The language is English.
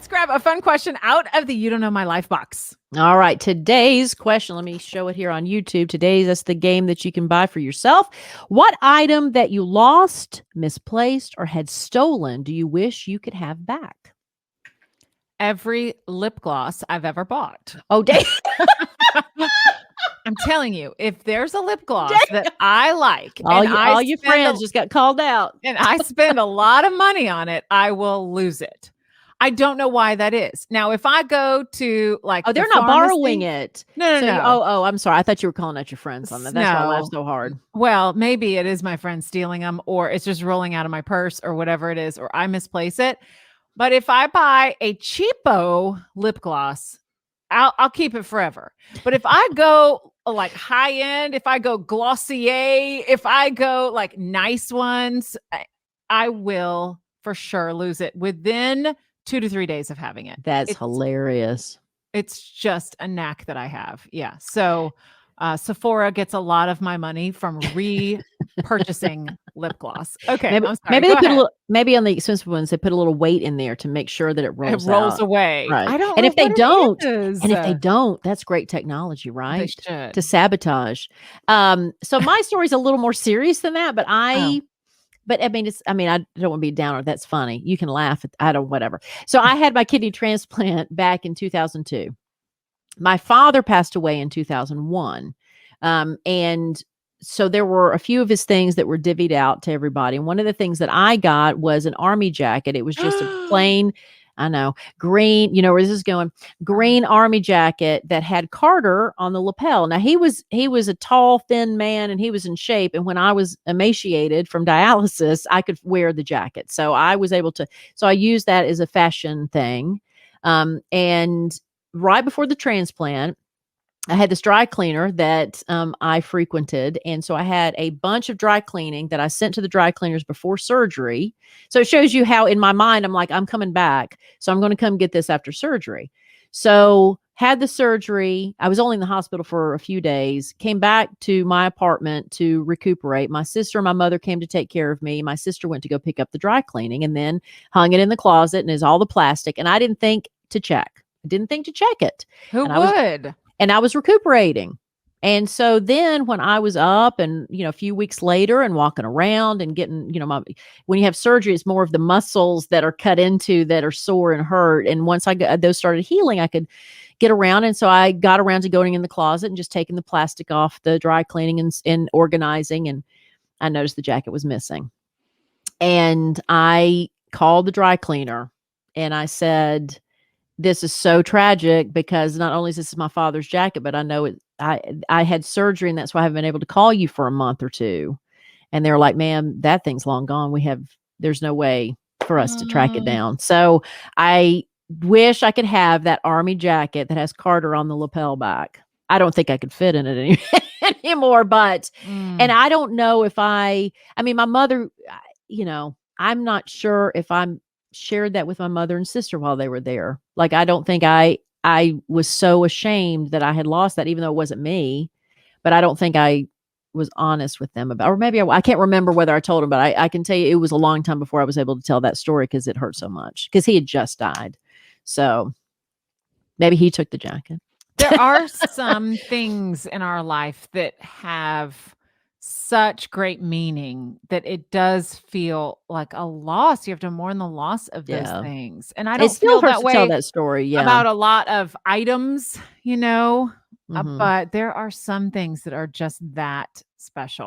let's grab a fun question out of the You Don't Know My Life box. All right. Today's question, let me show it here on YouTube. That's the game that you can buy for yourself. What item that you lost, misplaced, or had stolen do you wish you could have back? Every lip gloss I've ever bought. Oh, dang. I'm telling you, if there's a lip gloss that I like, all your friends just got called out, and I spend a lot of money on it, I will lose it. I don't know why that is. Now, if I go to they're not borrowing it. No. I'm sorry. I thought you were calling out your friends on that. That's why I laughed so hard. Well, maybe it is my friend stealing them, or it's just rolling out of my purse, or whatever it is, or I misplace it. But if I buy a cheapo lip gloss, I'll keep it forever. But if I go like high end, if I go Glossier, if I go like nice ones, I will for sure lose it within 2 to 3 days of having it. It's hilarious. It's just a knack that I have. Yeah. So Sephora gets a lot of my money from repurchasing lip gloss. Okay. Maybe they put maybe on the expensive ones, they put a little weight in there to make sure that it rolls away. Right. I don't and know if they don't, that's great technology, right? They should. To sabotage. So my story's a little more serious than that, but I mean, I don't want to be a downer. That's funny. You can laugh at whatever. So I had my kidney transplant back in 2002. My father passed away in 2001. And so there were a few of his things that were divvied out to everybody. And one of the things that I got was an army jacket. It was just a plain, green, where this is going, green army jacket that had Carter on the lapel. Now he was a tall, thin man, and he was in shape. And when I was emaciated from dialysis, I could wear the jacket. So I was able to, so I used that as a fashion thing. And right before the transplant, I had this dry cleaner that I frequented. And so I had a bunch of dry cleaning that I sent to the dry cleaners before surgery. So it shows you how in my mind, I'm like, I'm coming back. So I'm going to come get this after surgery. So had the surgery. I was only in the hospital for a few days, came back to my apartment to recuperate. My sister and my mother came to take care of me. My sister went to go pick up the dry cleaning and then hung it in the closet, and is all the plastic. And I didn't think to check. I didn't think to check it. Who would? And I was recuperating. And so then when I was up and, a few weeks later and walking around and getting, when you have surgery, it's more of the muscles that are cut into that are sore and hurt. And once those started healing, I could get around. And so I got around to going in the closet and just taking the plastic off the dry cleaning and organizing. And I noticed the jacket was missing. And I called the dry cleaner and I said, this is so tragic because not only is this my father's jacket, but I know I had surgery and that's why I haven't been able to call you for a month or two. And they're like, ma'am, that thing's long gone. There's no way for us to track it down. So I wish I could have that army jacket that has Carter on the lapel back. I don't think I could fit in it anymore, but, and I don't know if my mother, I'm not sure if I'm shared that with my mother and sister while they were there. Like, I don't think I was so ashamed that I had lost that, even though it wasn't me, but I don't think I was honest with them about, or maybe I can't remember whether I told them, but I can tell you it was a long time before I was able to tell that story because it hurt so much because he had just died. So maybe he took the jacket. There are some things in our life that have such great meaning that it does feel like a loss. You have to mourn the loss of those things. And I don't feel that way tell that story about a lot of items, but there are some things that are just that special.